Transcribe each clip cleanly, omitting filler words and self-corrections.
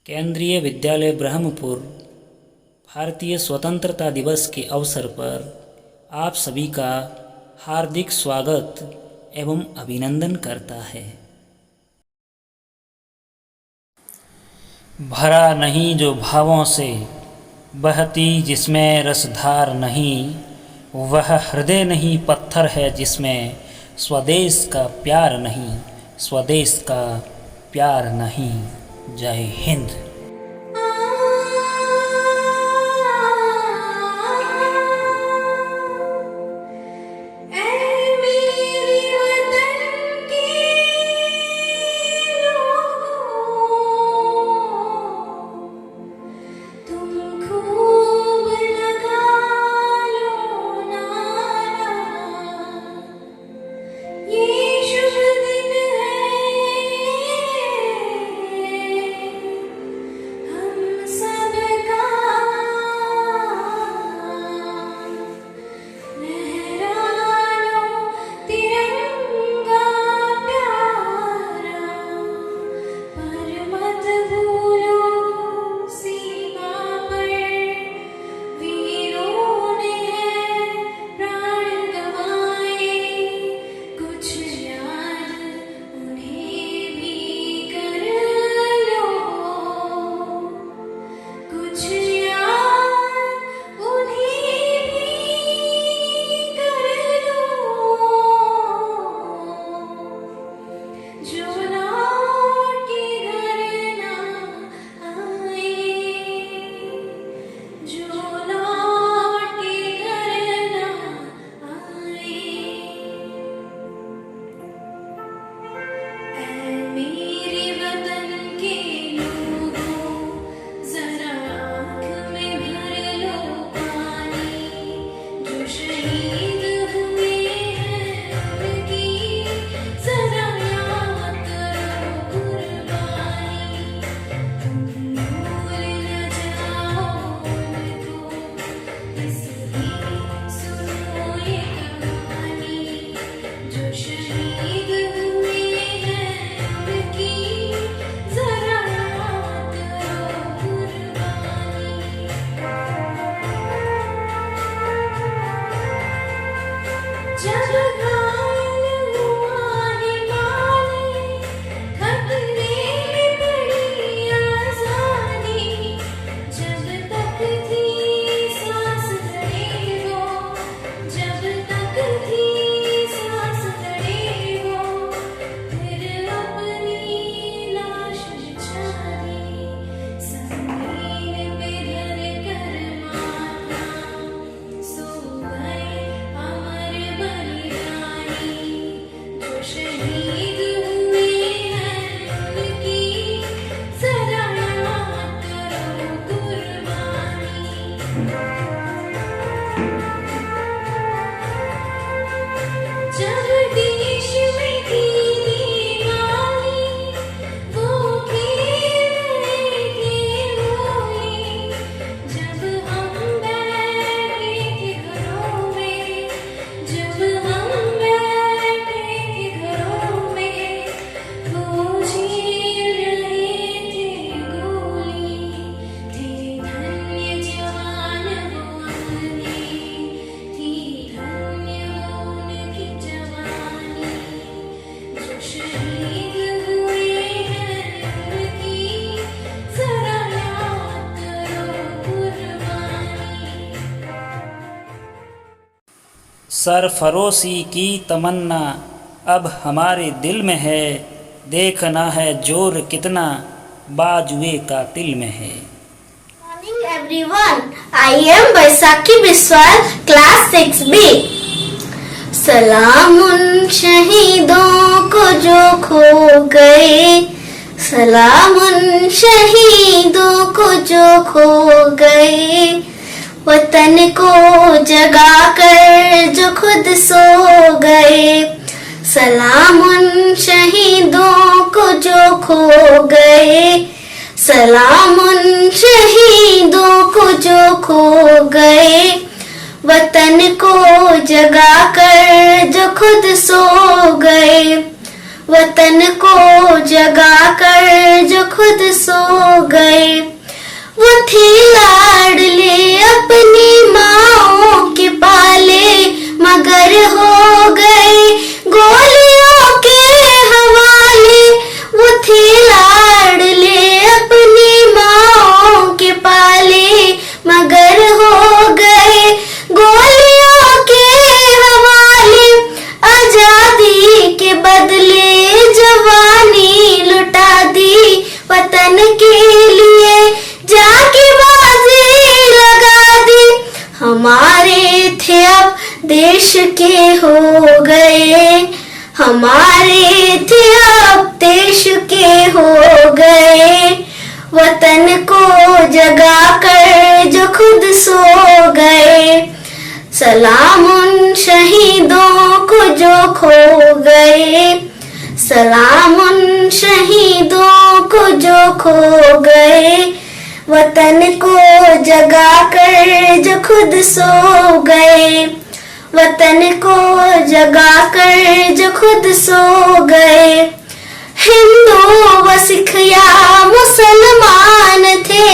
केंद्रीय विद्यालय ब्रह्मपुर भारतीय स्वतंत्रता दिवस के अवसर पर आप सभी का हार्दिक स्वागत एवं अभिनंदन करता है। भरा नहीं जो भावों से, बहती जिसमें रसधार नहीं, वह हृदय नहीं पत्थर है जिसमें स्वदेश का प्यार नहीं, स्वदेश का प्यार नहीं। जय हिंद। सरफरोशी की तमन्ना अब हमारे दिल में है, देखना है जोर कितना बाजुए का दिल में है। Morning everyone, I am Baisakhi Biswal, class 6B. सलाम उन शहीदों को जो खो गए, सलाम उन शहीदों को जो खो गए, वतन को जगा कर जो खुद सो गए। सलाम उन शहीदों को जो खो गए, सलाम उन शहीदों को जो खो गए, वतन को जगा कर जो खुद सो गए, वतन को जगा कर जो खुद सो गए। वो थे लाडले अपनी माँओं के पाले, मगर हो गए गोलियों के हवाले। वो थे लाडले अपनी माँओं के पाले, मगर हो गए गोलियों के हवाले। आजादी के बदले जवानी लुटा दी, वतन के लिए जाके बाजी लगा दी। हमारे थे अब देश के हो गए, हमारे थे अब देश के हो गए। वतन को जगा कर जो खुद सो गए, सलाम उन शहीदों को जो खो गए। सलाम उन शहीदों को जो खो गए, वतन को जगा कर जो खुद सो गए। वतन को जगा कर जो खुद सो गए। हिंदू व सिख या मुसलमान थे,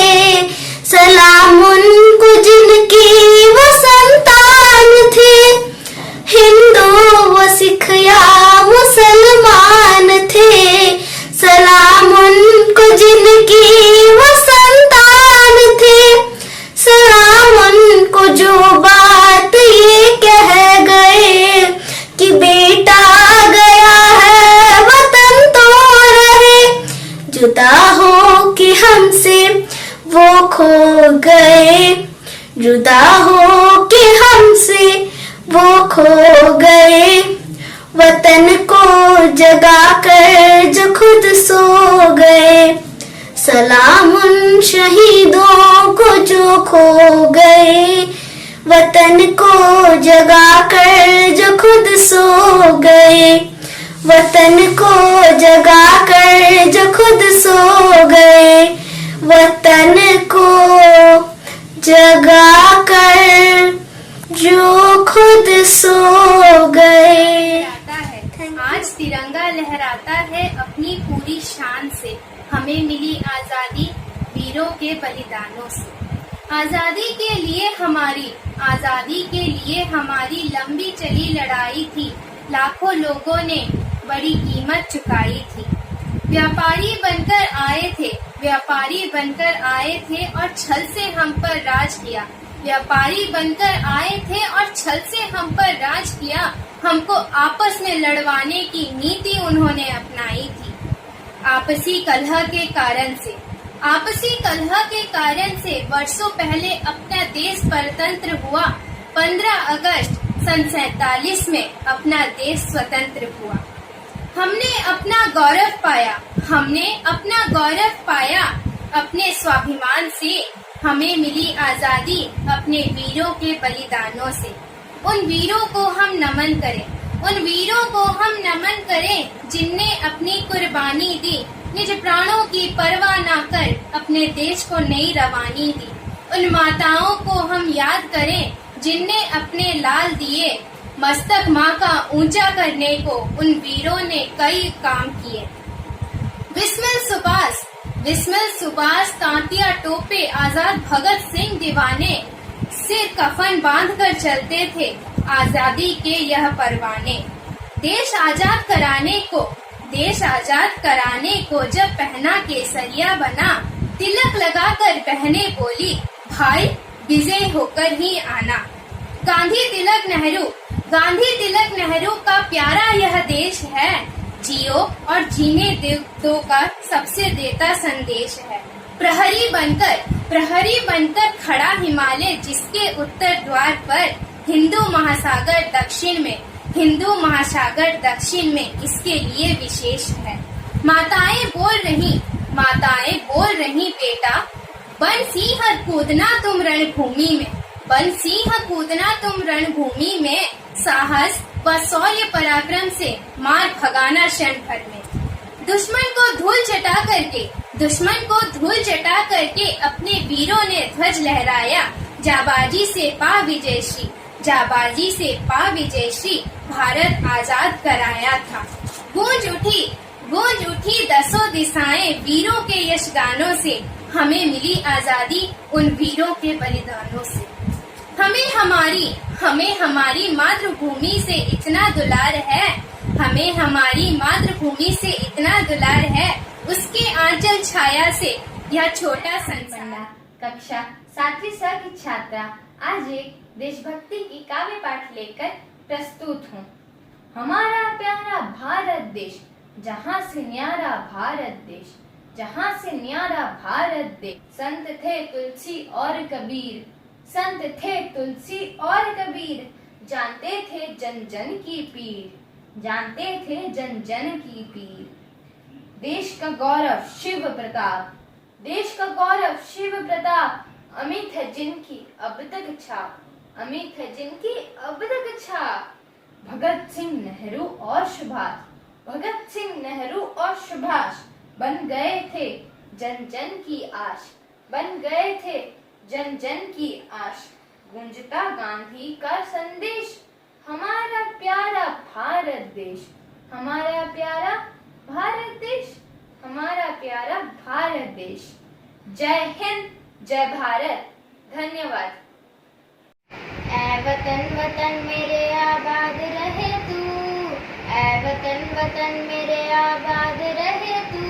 सलाम उनको जिनकी वो संतान थे। हिंदू व सिख या मुसलमान थे, सलाम उनको जिनकी वो संतान थे। सलाम उनको जो बात ये कह गए कि बेटा गया है वतन तो रहे। जुदा हो कि हमसे वो खो गए, जुदा हो कि हमसे वो खो गए। वतन को जगा कर जो खुद सो गए, सलाम उन शहीदों को जो खो गए। वतन को जगा कर जो खुद सो गए, वतन को जगा कर जो खुद सो गए। वतन को जगा कर जो खुद सो गए। आज तिरंगा लहराता है अपनी पूरी शान से, हमें मिली आजादी वीरों के बलिदानों से। आजादी के लिए हमारी लंबी चली लड़ाई थी, लाखों लोगों ने बड़ी कीमत चुकाई थी। व्यापारी बनकर आए थे और छल से हम पर राज किया। व्यापारी बनकर आए थे और छल से हम पर राज किया। हमको आपस में लड़वाने की नीति उन्होंने अपनाई थी। आपसी कलह के कारण से वर्षों पहले अपना देश परतंत्र हुआ। 15 अगस्त सन 47 में अपना देश स्वतंत्र हुआ। हमने अपना गौरव पाया अपने स्वाभिमान से। हमें मिली आजादी अपने वीरों के बलिदानों से। उन वीरों को हम नमन करें जिनने अपनी कुर्बानी दी, निज प्राणों की परवाह न कर अपने देश को नई रवानी दी। उन माताओं को हम याद करें जिनने अपने लाल दिए, मस्तक माँ का ऊंचा करने को उन वीरों ने कई काम किए। बिस्मिल सुभाष, तांतिया टोपे, आजाद भगत सिंह दीवाने सिर कफन बांध कर चलते थे आजादी के यह परवाने। देश आजाद कराने को जब पहना केसरिया बना, तिलक लगाकर बहनें बोली भाई विजय होकर ही आना। गांधी तिलक नेहरू का प्यारा यह देश है, जियो और जीने दो का सबसे देता संदेश है। प्रहरी बनकर खड़ा हिमालय, जिसके उत्तर द्वार पर हिंदू महासागर दक्षिण में इसके लिए विशेष है। माताएं बोल रही बेटा, बन सिंह कूदना तुम रणभूमि में, साहस व शौर्य पराक्रम से मार भगाना क्षण भर में। दुश्मन को धूल चटा करके अपने वीरों ने ध्वज लहराया, जाबाजी से पा विजयश्री भारत आजाद कराया था। गूंज उठी दसों दिशाएं वीरों के यश गानों से, हमें मिली आजादी उन वीरों के बलिदानों से। हमें हमारी मातृभूमि से इतना दुलार है, हमें हमारी मातृभूमि से इतना दुलार है, उसके आंचल छाया से यह छोटा संसार। कक्षा 7वीं स की छात्रा आज एक देशभक्ति की काव्य पाठ लेकर प्रस्तुत हूँ। हमारा प्यारा भारत देश, जहाँ से न्यारा भारत देश, जहाँ से न्यारा भारत देश। संत थे तुलसी और कबीर, संत थे तुलसी और कबीर, जानते थे जन जन की पीर, जानते थे जन जन की पीर। देश का गौरव शिव प्रताप, देश का गौरव शिव प्रताप, अमित है जिनकी अब तक छाप, अमित है जिनकी अब तक छाप। भगत सिंह नेहरू और सुभाष, भगत सिंह नेहरू और सुभाष बन गए थे जन जन की आश, बन गए थे जन जन की आश। गूंजता गांधी का संदेश, हमारा प्यारा भारत देश, हमारा प्यारा भारत देश, हमारा प्यारा भारत देश। जय हिंद, जय भारत, धन्यवाद। ऐ वतन वतन मेरे आबाद रहे तू, ऐ वतन वतन मेरे आबाद रहे तू,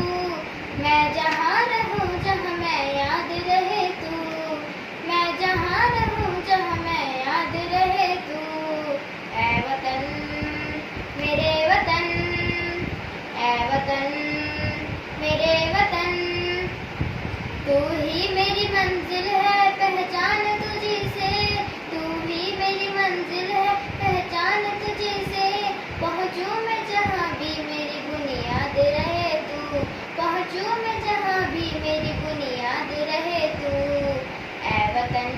मैं जहाँ रहूँ जहाँ मैं याद रहे तू, मैं जहाँ रहूँ जहाँ मैं याद रहे तू। ऐ वतन मेरे वतन, ऐ वतन मेरे वतन, तू ही मेरी मंजिल है पहचान तुझी से, तू ही मेरी मंजिल है पहचान तुझी से। पहुँचूं मैं जहाँ भी मेरी बुनियाद रहे तू, पहुँचूं मैं जहाँ भी मेरी बुनियाद रहे तू। ऐ वतन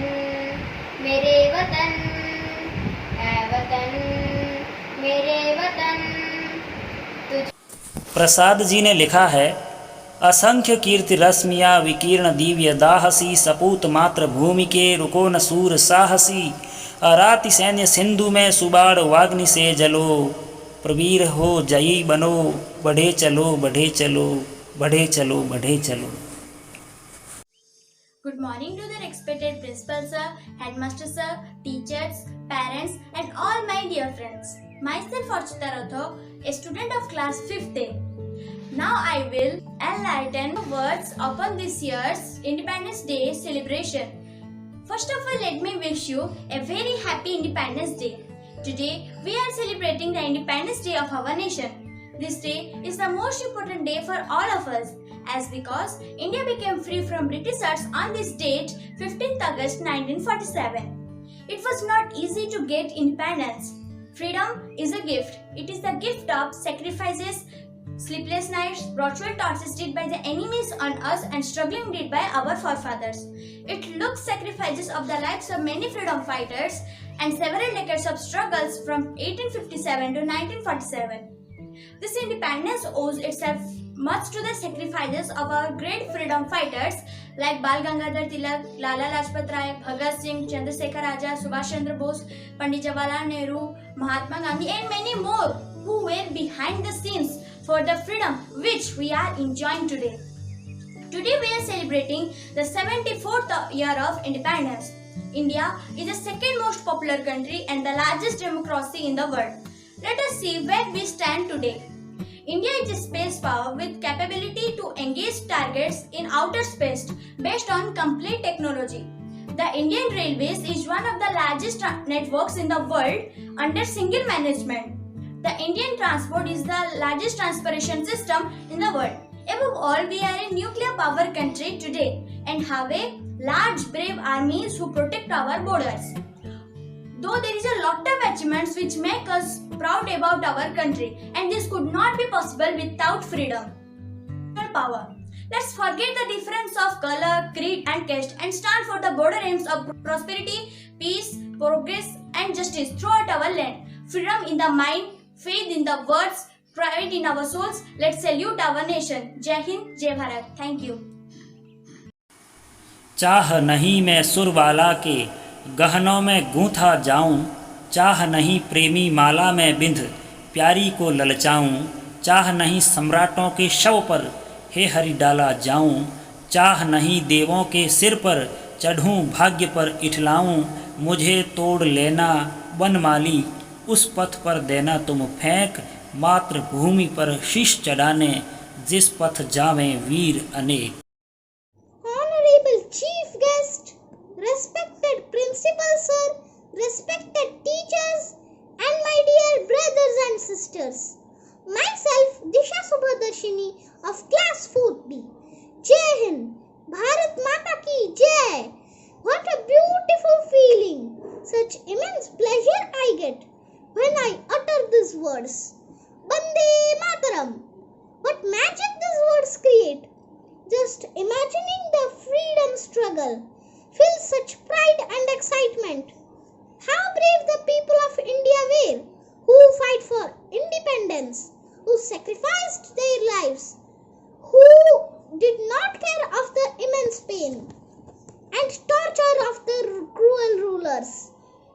मेरे वतन, ऐ वतन मेरे वतन। प्रसाद जी ने लिखा है, असंख्य कीर्ति रश्मिया विकीर्ण दिव्य दाहसी, सपूत मात्र भूमि के रुको न सूर साहसी। अराति सैन्य सिंधु में सुबाड़ वाग्नि से जलो, प्रवीर हो जयी बनो, बढ़े चलो बढ़े चलो, बढ़े चलो बढ़े चलो। Good morning to the respected principal sir, headmaster sir, teachers, parents and all my dear friends. Myself Archita Rathod, a student of class 5th A. Now I will enlighten words upon this year's Independence Day celebration. First of all, let me wish you a very happy Independence Day. Today we are celebrating the Independence Day of our nation. This day is the most important day for all of us, as because India became free from Britishers on this date, 15th August 1947. It was not easy to get independence. Freedom is a gift. It is the gift of sacrifices, sleepless nights, brutal tortures did by the enemies on us and struggling did by our forefathers. It looks sacrifices of the lives of many freedom fighters and several decades of struggles from 1857 to 1947. This independence owes itself much to the sacrifices of our great freedom fighters like Bal Gangadhar Tilak, Lala Lajpat Rai, Bhagat Singh, Chandrasekhar Azad, Subhash Chandra Bose, Pandit Jawaharlal Nehru, Mahatma Gandhi and many more who were behind the scenes for the freedom which we are enjoying today. Today we are celebrating the 74th year of independence. India is the second most popular country and the largest democracy in the world. Let us see where we stand today. India is a space power with capability to engage targets in outer space based on complete technology. The Indian Railways is one of the largest networks in the world under single management. The Indian transport is the largest transportation system in the world. Above all, we are a nuclear power country today and have a large brave armies who protect our borders. Though there is a lot of achievements which make us proud about our country, and this could not be possible without freedom. Power. Let's forget the difference of color, creed and caste and stand for the broader aims of prosperity, peace, progress and justice throughout our land. Freedom in the mind, faith in the words, pride in our souls. Let's salute our nation. Jai Hind, Jai Bharat. Thank you. चाह नहीं मैं सुरबाला के गहनों में गूंथा जाऊं, चाह नहीं प्रेमी माला में बिंध प्यारी को ललचाऊं, चाह नहीं सम्राटों के शव पर हे हरि डाला जाऊं, चाह नहीं देवों के सिर पर चढ़ूं भाग्य पर इठलाऊं, मुझे तोड़ लेना वनमाली, उस पथ पर देना तुम फेंक, मातृभूमि पर शीश चढ़ाने, जिस पथ जावें वीर अनेक। Honorable Chief Guest, respected Principal Sir, respected teachers, and my dear brothers and sisters. Myself, Disha Subhadarshini of Class 4B. Jai Hind, Bharat Mata ki Jai. What a beautiful feeling. Such immense pleasure I get when I utter these words. Bande Mataram. What magic these words create. Just imagining the freedom struggle fills such pride and excitement. How brave the people of India were, who fight for independence, who sacrificed their lives, who did not care of the immense pain and torture of the cruel rulers.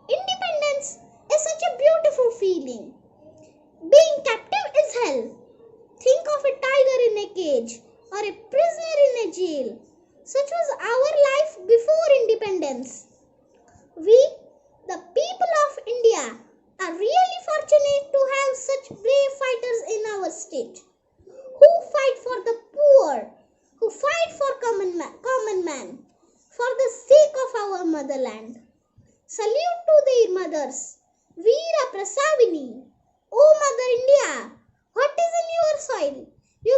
Independence is such a beautiful feeling. Being captive is hell. Think of a tiger in a cage or a prisoner in a jail. Such was our life before independence. We, the people of India, are really fortunate to have such brave fighters in our state, who fight for the poor, who fight for common man, for the sake of our motherland. Salute to their mothers, Veera Prasavini. O Mother India, what is in your soil? You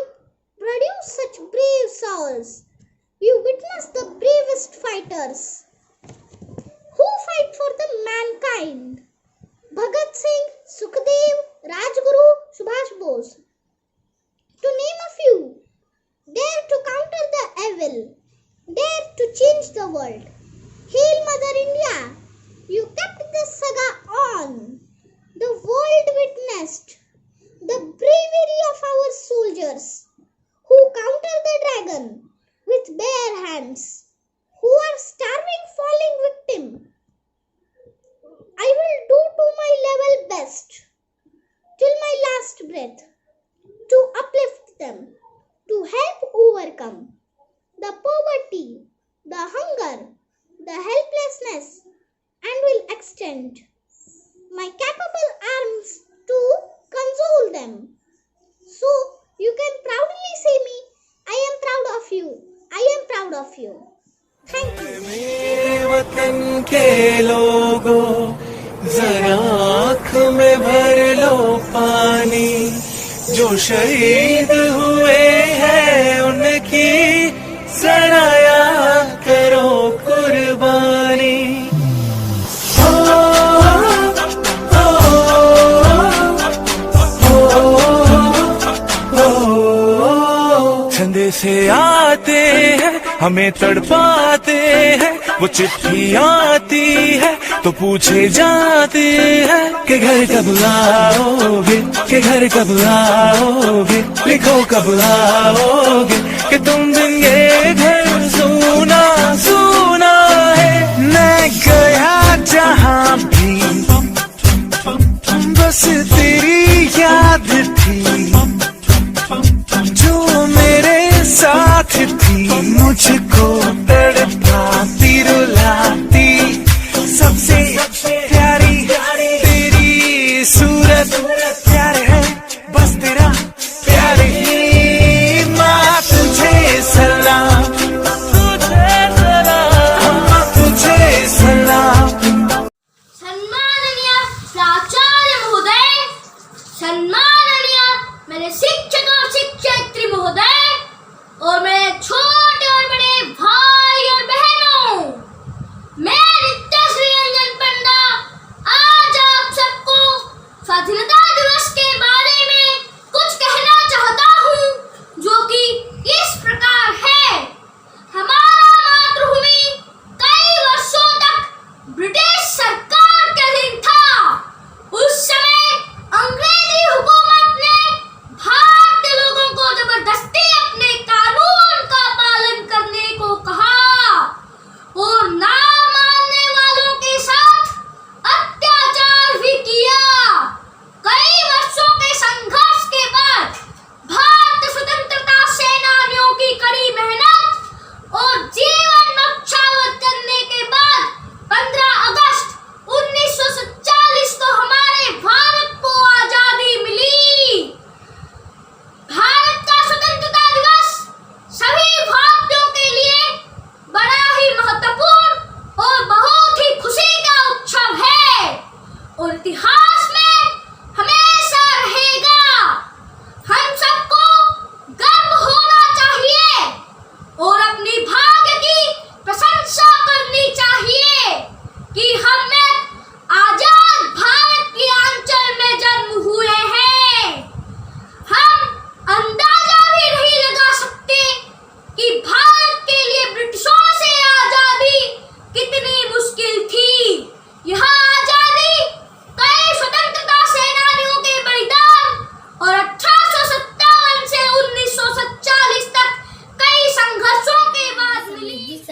produce such brave souls. You witness the bravest fighters who fight for the mankind. Bhagat Singh, Sukhdev, Rajguru, Subhash Bose. To name a few, dare to counter the evil, dare to change the world. Hail Mother India, you kept the saga on. The world witnessed the bravery of our soldiers who counter the dragon with bare hands, who are starving falling victim. I will do to my level best till my last breath to uplift them, to help overcome the poverty, the hunger, the helplessness, and will extend my capable arms to console them. So you can proudly say me, I am proud of you. I am proud of you. Thank you. मेरे वतन के लोगों, जरा आँख में भर लो पानी, जो शहीद हुए हैं उनकी जरा याद करो कुर्बानी। से आते हैं हमें तड़पाते हैं, वो चिट्ठी आती है तो पूछे जाते हैं कि घर कब आओगे, कि घर कब आओगे, लिखो कब आओगे, कि तुम दिन ये घर सुना सुना है। मैं गया जहाँ भी बस तेरी याद थी, जो मेरे साथ थी, मुझको तड़पाती रुलाती, सबसे प्यारी तेरी सूरत, प्यार है बस तेरा प्यार ही। माँ तुझे सलाम, तुझे सलाम, तुझे सलाम। सम्माननीय प्राचार्य महोदय, सम्माननीय मेरे शिक्षक और शिक्षयित्री महोदय, और मेरे छोटे और बड़े भाई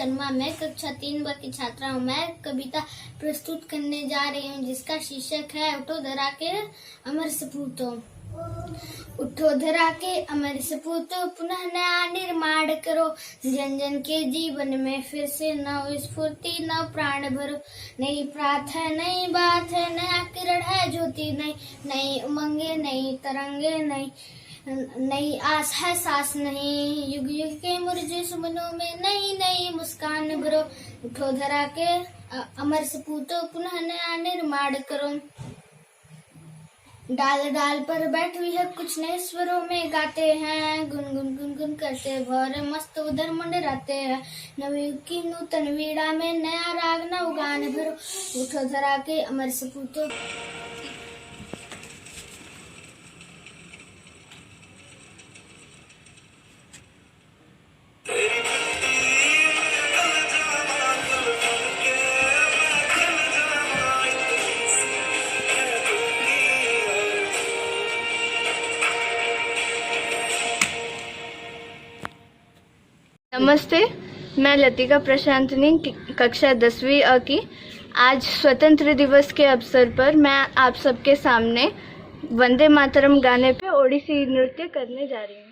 शर्मा। मैं कक्षा 3 की छात्रा हूँ। मैं कविता प्रस्तुत करने जा रही हूँ जिसका शीर्षक है उठो धरा के अमर सपूतो। उठो धरा के अमर सपूतो, पुनः नया निर्माण करो। जन जन के जीवन में फिर से नव स्फूर्ति नव प्राण भरो। नई प्रात है नई बात है, नया किरण है ज्योति नई। नई उमंगे नई तरंगे नई आस है सांस नहीं। युग युग के मुरझे सुमनों में नई नई मुस्कान भरो। उठो धरा के अमर सपूतो, पुनः नया निर्माण करो। डाल डाल पर बैठ हुई है कुछ नए स्वरों में गाते हैं। गुनगुन गुनगुन करते भौर मस्त उधर मंडराते हैं। नवयुग की नूतन वीणा में नया राग नव गान भरो। उठो धरा के अमर सपूतो। नमस्ते, मैं लतिका प्रशांतनी कक्षा 10वीं अ की। आज स्वतंत्र दिवस के अवसर पर मैं आप सबके सामने वंदे मातरम गाने पे ओडिसी नृत्य करने जा रही हूँ।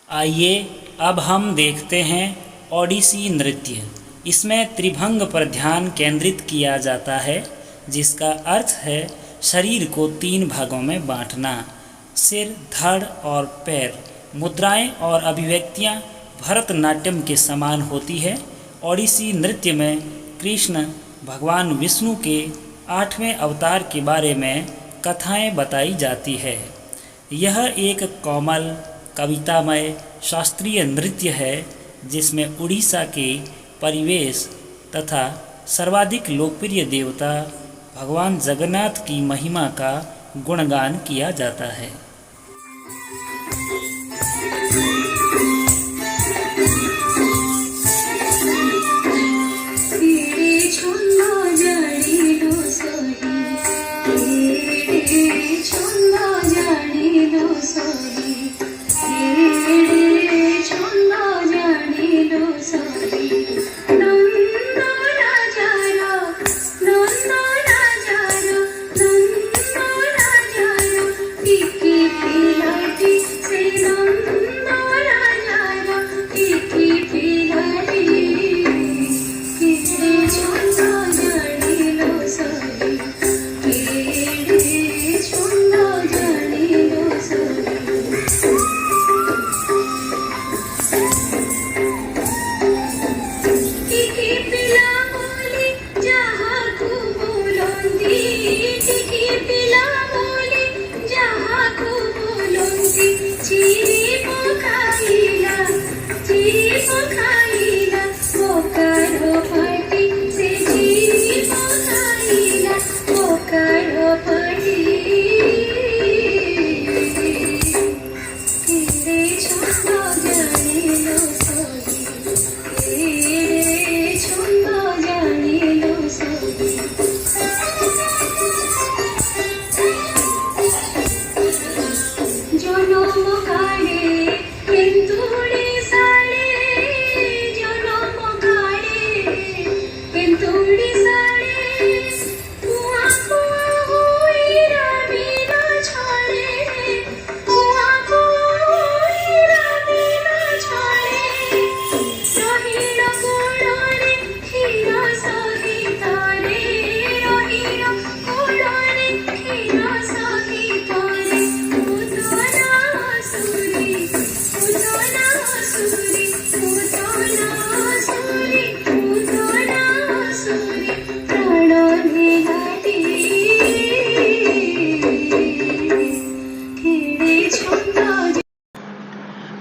आइए अब हम देखते हैं ओडिसी नृत्य। इसमें त्रिभंग पर ध्यान केंद्रित किया जाता है, जिसका अर्थ है शरीर को 3 भागों में बांटना। सिर, धड़ और पैर। मुद्राएं और अभिव्यक्तियां भरतनाट्यम के समान होती है। ओडिसी नृत्य में कृष्ण भगवान विष्णु के 8वें अवतार के बारे में कथाएं बताई जाती है। यह एक कोमल कवितामय शास्त्रीय नृत्य है जिसमें उड़ीसा के परिवेश तथा सर्वाधिक लोकप्रिय देवता भगवान जगन्नाथ की महिमा का गुणगान किया जाता है।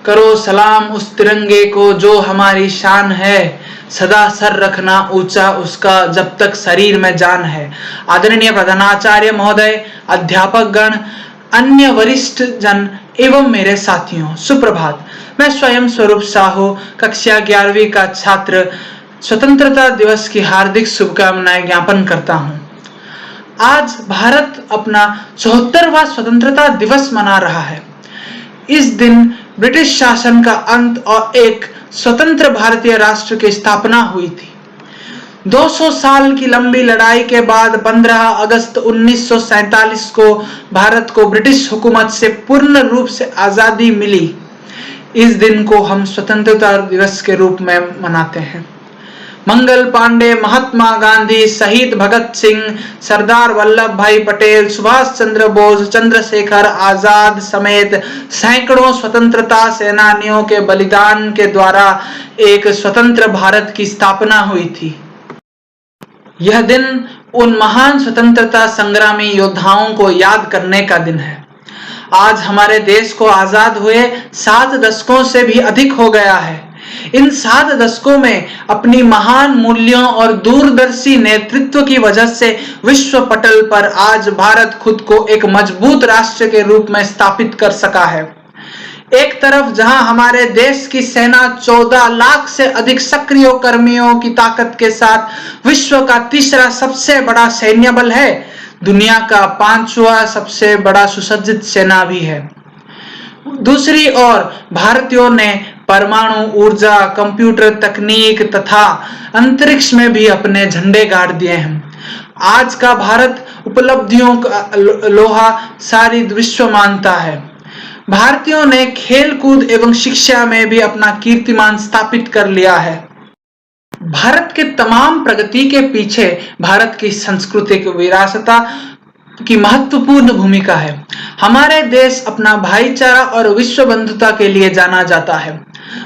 करो सलाम उस तिरंगे को जो हमारी शान है, सदा सर रखना ऊंचा उसका जब तक शरीर में जान है। आदरणीय प्रधानाचार्य महोदय, अध्यापक गण, अन्य वरिष्ठ जन एवं मेरे साथियों, सुप्रभात। मैं स्वयं स्वरूप साहू, कक्षा 11वीं का छात्र, स्वतंत्रता दिवस की हार्दिक शुभकामनाएं ज्ञापन करता हूं। आज भारत अपना 74वां स्वतंत्रता दिवस मना रहा है। इस दिन ब्रिटिश शासन का अंत और एक स्वतंत्र भारतीय राष्ट्र की स्थापना हुई थी। 200 साल की लंबी लड़ाई के बाद 15 अगस्त 1947 को भारत को ब्रिटिश हुकूमत से पूर्ण रूप से आजादी मिली। इस दिन को हम स्वतंत्रता दिवस के रूप में मनाते हैं। मंगल पांडे, महात्मा गांधी, शहीद भगत सिंह, सरदार वल्लभ भाई पटेल, सुभाष चंद्र बोस, चंद्रशेखर आजाद समेत सैकड़ों स्वतंत्रता सेनानियों के बलिदान के द्वारा एक स्वतंत्र भारत की स्थापना हुई थी। यह दिन उन महान स्वतंत्रता संग्रामी योद्धाओं को याद करने का दिन है। आज हमारे देश को आजाद हुए 7 दशकों से भी अधिक हो गया है। इन 7 दशकों में अपनी महान मूल्यों और दूरदर्शी नेतृत्व की वजह से विश्व पटल पर आज भारत खुद को एक मजबूत राष्ट्र के रूप में स्थापित कर सका है। एक तरफ जहां हमारे देश की सेना 14 लाख से अधिक सक्रिय कर्मियों की ताकत के साथ विश्व का तीसरा सबसे बड़ा सैन्य बल है, दुनिया का 5वां सबसे बड़ा सुसज्जित सेना भी है। दूसरी ओर भारतीयों ने परमाणु ऊर्जा, कंप्यूटर तकनीक तथा अंतरिक्ष में भी अपने झंडे गाड़ दिए हैं। आज का भारत उपलब्धियों का लोहा सारी विश्व मानता है। भारतीयों ने खेल कूद एवं शिक्षा में भी अपना कीर्तिमान स्थापित कर लिया है। भारत के तमाम प्रगति के पीछे भारत की सांस्कृतिक विरासत की महत्वपूर्ण भूमिका है। हमारे देश अपना भाईचारा और विश्व बंधुता के लिए जाना जाता है।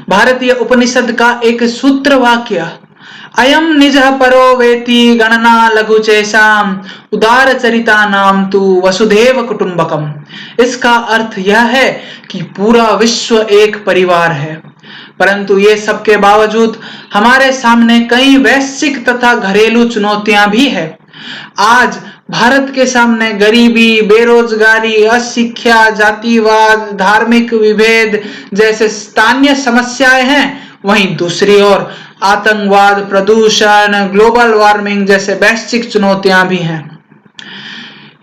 भारतीय उपनिषद का एक सूत्र वाक्य अयम निजः परो वेति गणना लघु चैसाम उदार चरिता नाम तु वसुधैव कुटुंबकम। इसका अर्थ यह है कि पूरा विश्व एक परिवार है, परंतु ये सब के बावजूद हमारे सामने कई वैश्विक तथा घरेलू चुनौतियां भी है। आज भारत के सामने गरीबी, बेरोजगारी, अशिक्षा, जातिवाद, धार्मिक विभेद जैसे स्थानीय समस्याएं हैं, वहीं दूसरी ओर आतंकवाद, प्रदूषण, ग्लोबल वार्मिंग जैसे वैश्विक चुनौतियां भी हैं।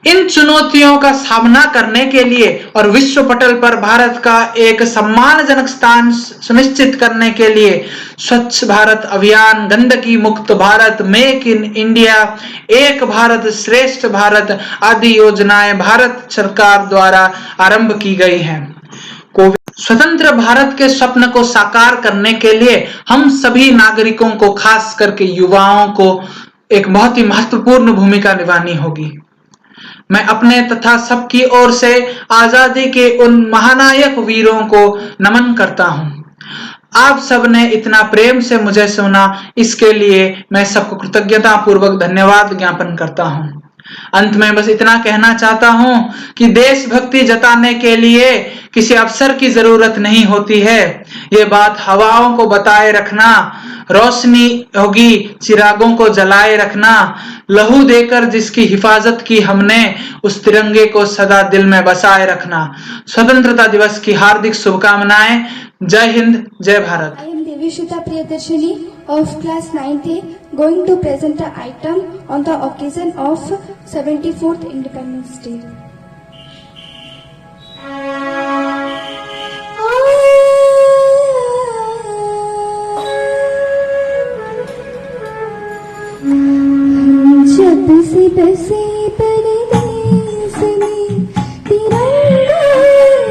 इन चुनौतियों का सामना करने के लिए और विश्व पटल पर भारत का एक सम्मानजनक स्थान सुनिश्चित करने के लिए स्वच्छ भारत अभियान, गंदगी मुक्त भारत, मेक इन इंडिया, एक भारत श्रेष्ठ भारत आदि योजनाएं भारत सरकार द्वारा आरंभ की गई हैं। स्वतंत्र भारत के स्वप्न को साकार करने के लिए हम सभी नागरिकों को, खास करके युवाओं को, एक बहुत ही महत्वपूर्ण भूमिका निभानी होगी। मैं अपने तथा सबकी ओर से आजादी के उन महानायक वीरों को नमन करता हूं। आप सबने इतना प्रेम से मुझे सुना, इसके लिए मैं सबको कृतज्ञता पूर्वक धन्यवाद ज्ञापन करता हूं। अंत में बस इतना कहना चाहता हूं कि देशभक्ति जताने के लिए किसी अफसर की जरूरत नहीं होती है। ये बात हवाओं को बताए रखना, रोशनी होगी चिरागों को जलाए रखना, लहू देकर जिसकी हिफाजत की हमने, उस तिरंगे को सदा दिल में बसाए रखना। स्वतंत्रता दिवस की हार्दिक शुभकामनाएं। जय हिंद, जय Bharat. I am Devishita Priyadarshini of class 9th going to present an item on the occasion of 74th Independence Day. जब से बसे परदेस में तिरंगा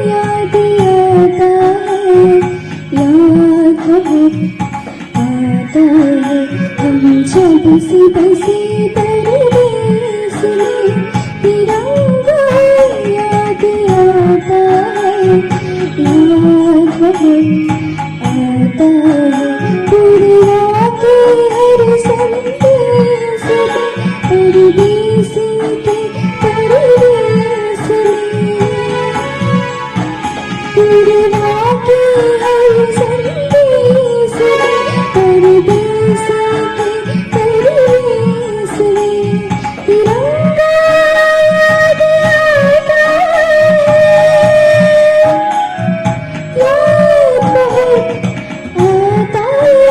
याद आता है, याद बहुत आता है। हम जब से बसे परदेस में तिरंगा याद आता है, याद बहुत आता है। पूर्वा के हर संदेश में परदेस के परदेस में, पूर्वा के हर संदेश में परदेस के परदेस में तिरंगा याद आता है, याद बहुत आता है।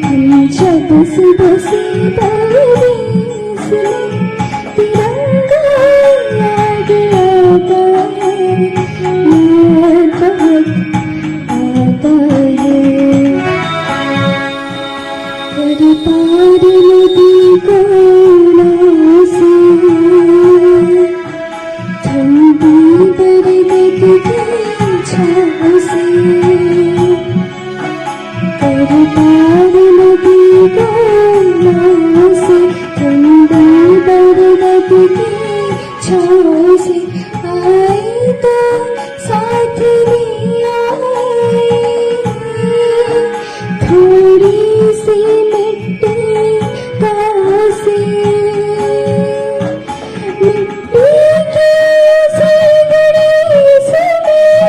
हम जब से बसे परदेस में तिरंगा याद आता है, याद बहुत आता है। कर पार नदी को नाव से, ठंडी बरगद की छाँव से, कर पार नदी को नाव से, ठंडी बरगद की छाँव से। आए तो साथ ले आए, थोड़ी सी मिट्टी का से, मिट्टी की सगड़ी समेत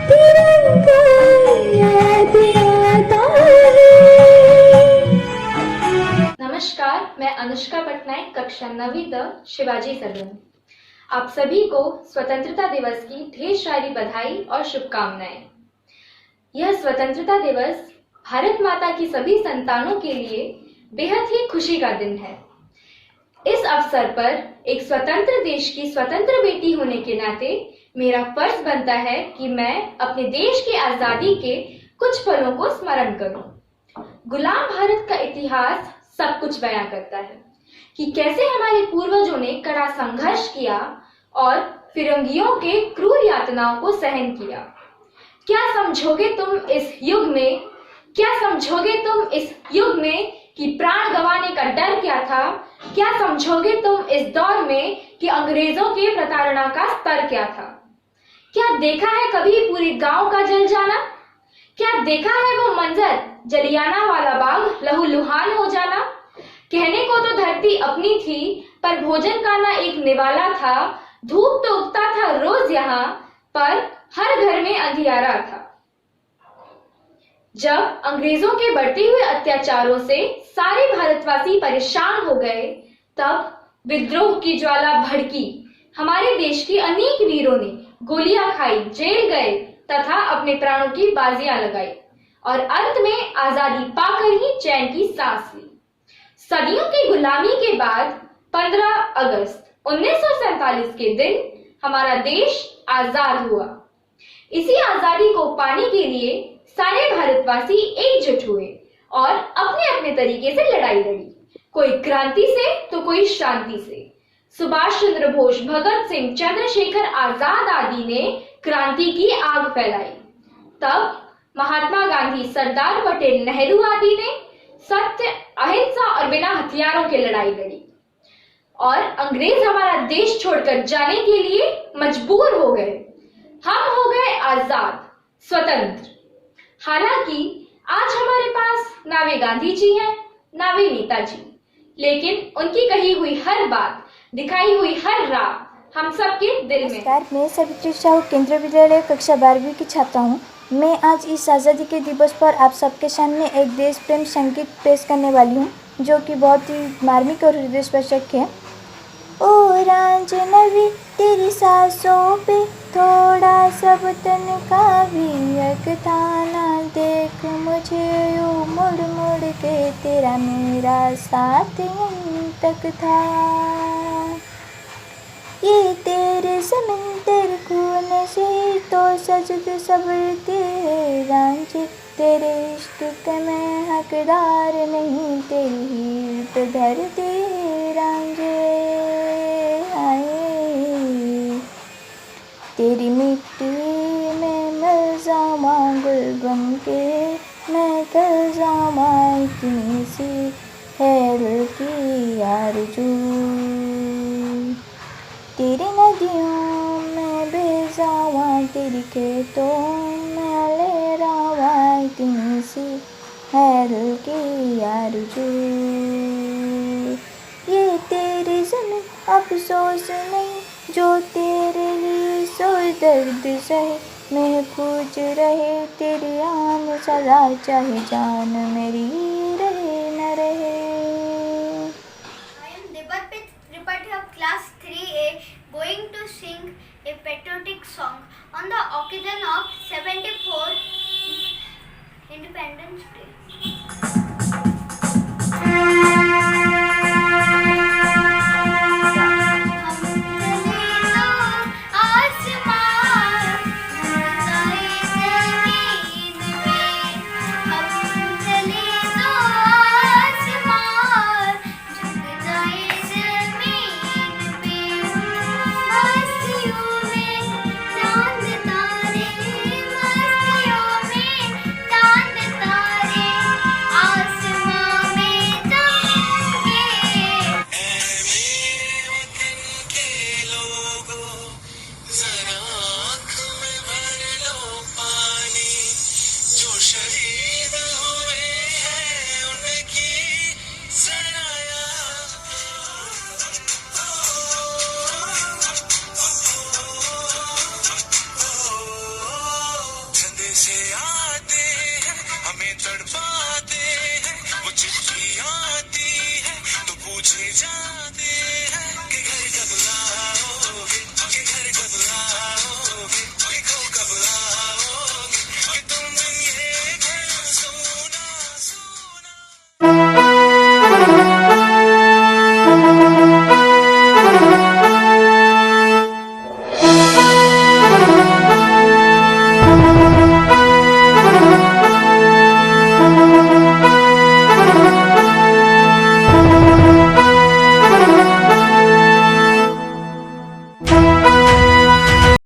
तिरंगा याद आता है। नमस्कार, मैं अनुष्का पटनायक, कक्षा 9वीं द शिवाजी सदन। आप सभी को स्वतंत्रता दिवस की ढेर सारी बधाई और शुभकामनाएं। यह स्वतंत्रता दिवस भारत माता की सभी संतानों के लिए बेहद ही खुशी का दिन है। इस अवसर पर एक स्वतंत्र देश की स्वतंत्र बेटी होने के नाते मेरा फर्ज बनता है कि मैं अपने देश की आजादी के कुछ पलों को स्मरण करूं। गुलाम भारत का इतिहास सब कुछ बयां करता है कि कैसे हमारे पूर्वजों ने कड़ा संघर्ष किया और फिरंगियों के क्रूर यातनाओं को सहन किया। क्या समझोगे तुम इस युग में, क्या समझोगे तुम इस युग में कि प्राण गंवाने का डर क्या था? क्या समझोगे तुम इस दौर में कि अंग्रेजों के प्रताड़ना का स्तर क्या था? क्या देखा है कभी पूरे गांव का जल जाना? क्या देखा है वो मंजर, जलियाना वाला बाग लहूलुहान हो जाना। कहने को तो धरती अपनी थी, पर भोजन का ना एक निवाला था। धूप तो उगता था रोज यहाँ, पर हर घर में अंधियारा था। जब अंग्रेजों के बढ़ते हुए अत्याचारों से सारे भारतवासी परेशान हो गए, तब विद्रोह की ज्वाला भड़की। हमारे देश के अनेक वीरों ने गोलियां खाई, जेल गए तथा अपने प्राणों की बाजियां लगाई और अंत में आजादी पाकर ही चैन की सांस ली। सदियों की गुलामी के बाद 15 अगस्त 1947 के दिन हमारा देश आजाद हुआ। इसी आजादी को पाने के लिए सारे भारतवासी एकजुट हुए और अपने अपने तरीके से लड़ाई लड़ी, कोई क्रांति से तो कोई शांति से। सुभाष चंद्र बोस, भगत सिंह, चंद्रशेखर आजाद आदि ने क्रांति की आग फैलाई। तब महात्मा गांधी, सरदार पटेल, नेहरू आदि ने सत्य, अहिंसा और बिना हथियारों के लड़ाई लड़ी और अंग्रेज हमारा देश छोड़कर जाने के लिए मजबूर हो गए। हम हो गए आजाद, स्वतंत्र। हालांकि आज हमारे पास ना वे गांधी जी हैं, ना वे नेताजी, लेकिन उनकी कही हुई हर बात, दिखाई हुई हर राह हम सबके दिल में। नमस्कार, मैं सावित्री साहू केंद्रीय विद्यालय कक्षा 12वीं की छात्रा हूँ। मैं आज इस आज़ादी के दिवस पर आप सबके सामने एक देश प्रेम संगीत पेश करने वाली हूँ, जो कि बहुत ही मार्मिक और हृदयस्पर्शक है। ओ रांझनवी तेरी सांसों पे थोड़ा सब तन का भी हक था ना, देख मुझे यूं मुड़ मुड़ के तेरा मेरा साथ यहीं तक था। ये तेरे ज़मीन तेरे खून से तो सजद सबरते रांझे, तेरे इश्क के मैं हकदार नहीं, तेरी हीर पे धरते रांझे। आए तेरी मिट्टी में मिल जाऊँ गुल बन के, मैं कर जाऊँ इतनी सी है दिल की आरज़ू। तेरी नदियों में बह जाऊँ, तेरी खेतों में लहराऊँ इतनी सी है दिल की आरज़ू। ये तेरी ज़मीन अफसोस नहीं, जो तेरे लिए सो दर्द सहे, महफूज रहे तेरी आन सदा, चाहे जान मेरी रहे न रहे। I am Debarpit Tripathi of class 3A going to sing a patriotic song on the occasion of 74th Independence Day. तड़पाते हैं, वो चिट्ठी आती है तो पूछे जाते